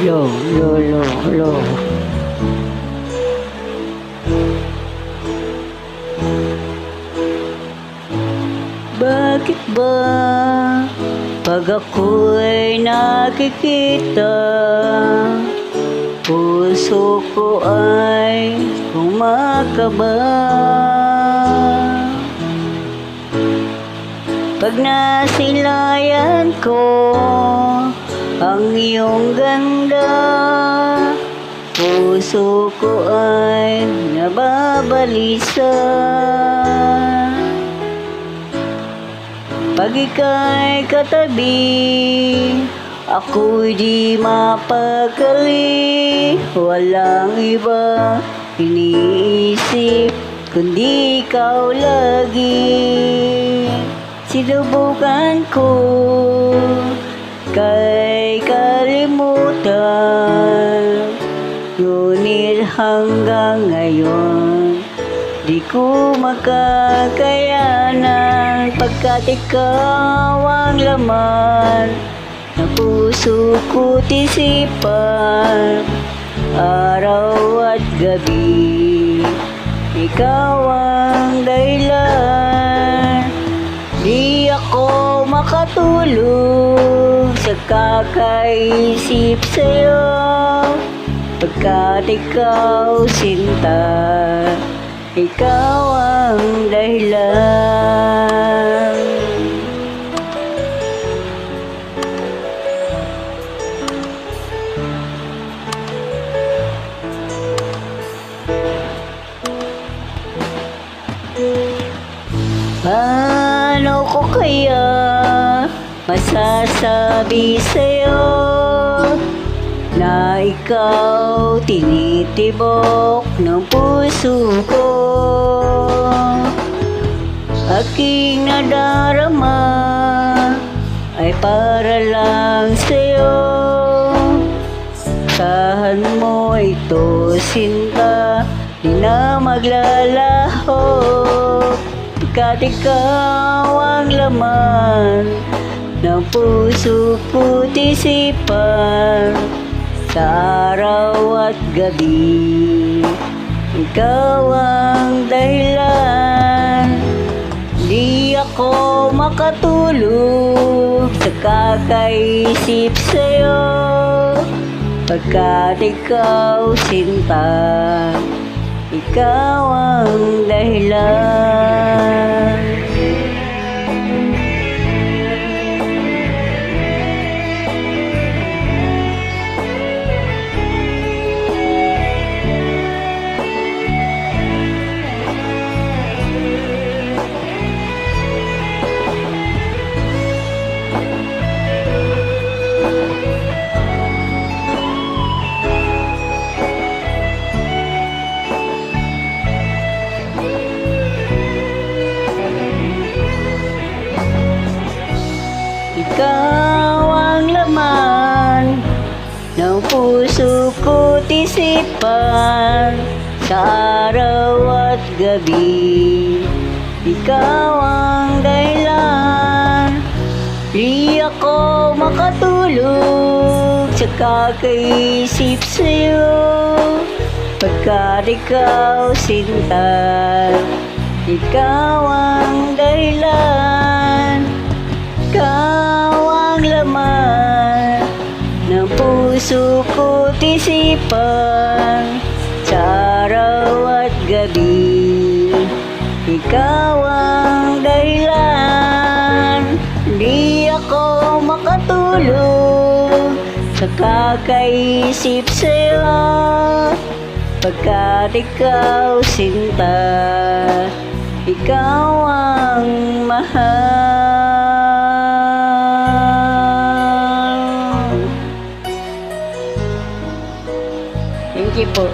Lo, lo, lo, lo. Bakit ba pag ako'y nakikita, puso ko ay kumakaba? Pag nasilayan ko ang iyong ganda, puso ko ay nababalisa. Pag ika'y katabi, ako'y di mapakali. Walang iba iniisip kundi ikaw lagi. Sinubukan ko kay kalimutan, ngunit hanggang ngayon di ko makakayanan, pagkat ikaw ang laman ng puso ko't isipan. Araw at gabi, ikaw ang dahilan. Di ako makatulog sa kakaisip sa'yo, pagkat ikaw sinta, ikaw ang dahilan. Paano ko kaya masasabi sa'yo na ikaw tinitibok ng puso ko? Aking nadarama ay para lang sa'yo. Sahan mo ito, sinta, di na maglalaho, pagkat ikaw ang laman ng puso ko't isipan. Sa araw at gabi, ikaw ang dahilan. Di ako makatulog sa kakaisip sa'yo, pagkat ikaw sinta, ikaw ang dahilan. Ikaw ang laman ng puso ko't isipan. Sa araw at gabi, ikaw ang dahilan. Di ako makatulog sa kakaisip sa'yo, pagkat ikaw sinta, ikaw ang dahilan. Ikaw ang laman ng puso ko't isipan. Sa araw at gabi, ikaw ang dahilan. Di ako makatulog sa kakaisip sa'yo, pagkat ikaw sinta, ikaw ang mahal. Thank you po.